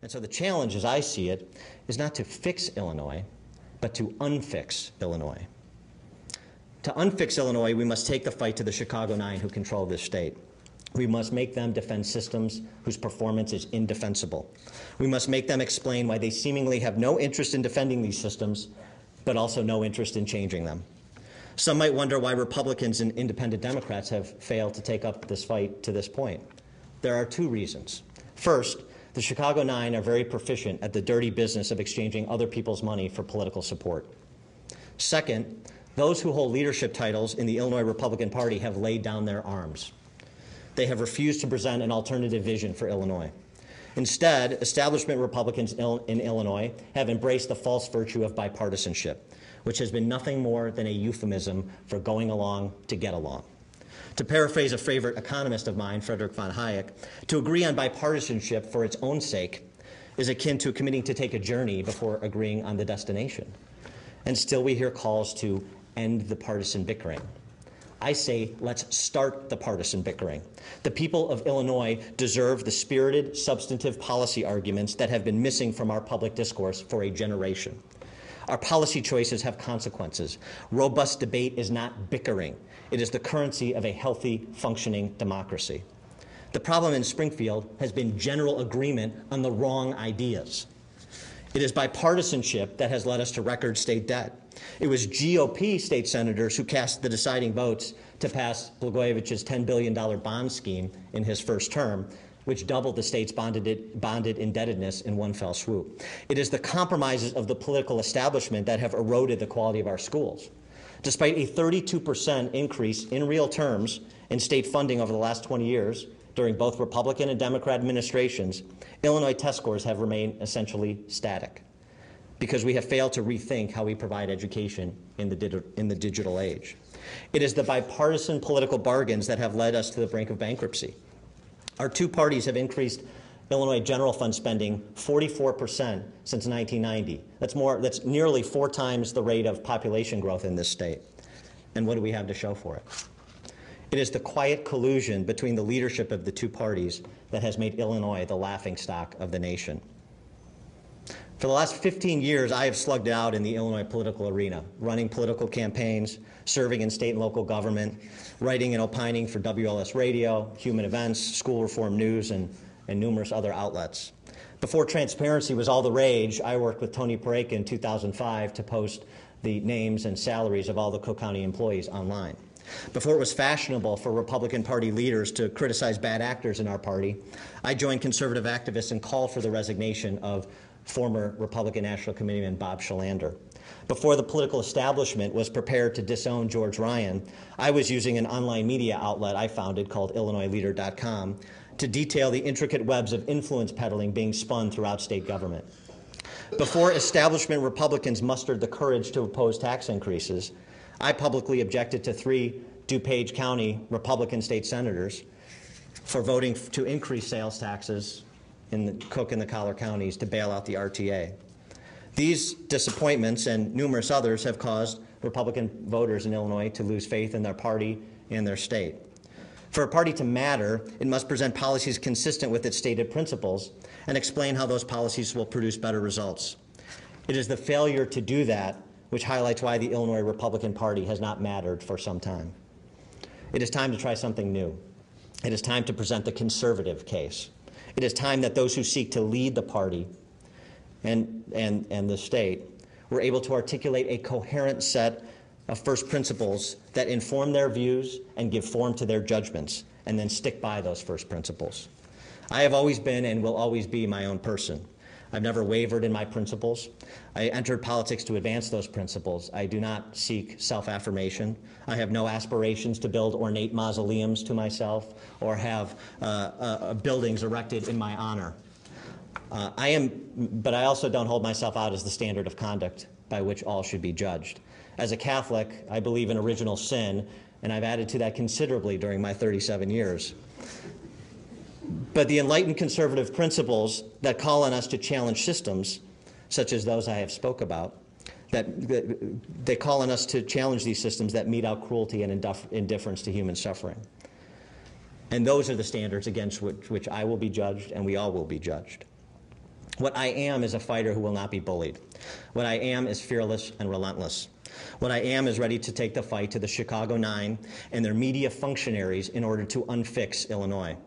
And so the challenge, as I see it, is not to fix Illinois, but to unfix Illinois. To unfix Illinois, we must take the fight to the Chicago 9 who control this state. We must make them defend systems whose performance is indefensible. We must make them explain why they seemingly have no interest in defending these systems, but also no interest in changing them. Some might wonder why Republicans and independent Democrats have failed to take up this fight to this point. There are two reasons. First, the Chicago 9 are very proficient at the dirty business of exchanging other people's money for political support. Second, those who hold leadership titles in the Illinois Republican Party have laid down their arms. They have refused to present an alternative vision for Illinois. Instead, establishment Republicans in Illinois have embraced the false virtue of bipartisanship, which has been nothing more than a euphemism for going along to get along. To paraphrase a favorite economist of mine, Friedrich von Hayek, to agree on bipartisanship for its own sake is akin to committing to take a journey before agreeing on the destination. And still we hear calls to end the partisan bickering. I say, let's start the partisan bickering. The people of Illinois deserve the spirited, substantive policy arguments that have been missing from our public discourse for a generation. Our policy choices have consequences. Robust debate is not bickering. It is the currency of a healthy, functioning democracy. The problem in Springfield has been general agreement on the wrong ideas. It is bipartisanship that has led us to record state debt. It was GOP state senators who cast the deciding votes to pass Blagojevich's $10 billion bond scheme in his first term, which doubled the state's bonded indebtedness in one fell swoop. It is the compromises of the political establishment that have eroded the quality of our schools. Despite a 32% increase in real terms in state funding over the last 20 years, during both Republican and Democrat administrations, Illinois test scores have remained essentially static because we have failed to rethink how we provide education in the digital age. It is the bipartisan political bargains that have led us to the brink of bankruptcy. Our two parties have increased Illinois general fund spending 44% since 1990. That's nearly 4 times the rate of population growth in this state. And what do we have to show for it? It is the quiet collusion between the leadership of the two parties that has made Illinois the laughingstock of the nation. For the last 15 years, I have slugged it out in the Illinois political arena, running political campaigns, serving in state and local government, writing and opining for WLS Radio, Human Events, School Reform News, and numerous other outlets. Before transparency was all the rage, I worked with Tony Pareka in 2005 to post the names and salaries of all the Cook County employees online. Before it was fashionable for Republican Party leaders to criticize bad actors in our party, I joined conservative activists and called for the resignation of former Republican National Committeeman Bob Shalander. Before the political establishment was prepared to disown George Ryan, I was using an online media outlet I founded called IllinoisLeader.com to detail the intricate webs of influence peddling being spun throughout state government. Before establishment Republicans mustered the courage to oppose tax increases, I publicly objected to 3 DuPage County Republican state senators for voting to increase sales taxes in the Cook and the Collier counties to bail out the RTA. These disappointments and numerous others have caused Republican voters in Illinois to lose faith in their party and their state. For a party to matter, it must present policies consistent with its stated principles and explain how those policies will produce better results. It is the failure to do that which highlights why the Illinois Republican Party has not mattered for some time. It is time to try something new. It is time to present the conservative case. It is time that those who seek to lead the party and the state were able to articulate a coherent set of first principles that inform their views and give form to their judgments, and then stick by those first principles. I have always been and will always be my own person. I've never wavered in my principles. I entered politics to advance those principles. I do not seek self-affirmation. I have no aspirations to build ornate mausoleums to myself or have buildings erected in my honor. But I also don't hold myself out as the standard of conduct by which all should be judged. As a Catholic, I believe in original sin, and I've added to that considerably during my 37 years. But the enlightened conservative principles that call on us to challenge systems, such as those I have spoke about, they call on us to challenge these systems that mete out cruelty and indifference to human suffering. And those are the standards against which I will be judged and we all will be judged. What I am is a fighter who will not be bullied. What I am is fearless and relentless. What I am is ready to take the fight to the Chicago 9 and their media functionaries in order to unfix Illinois.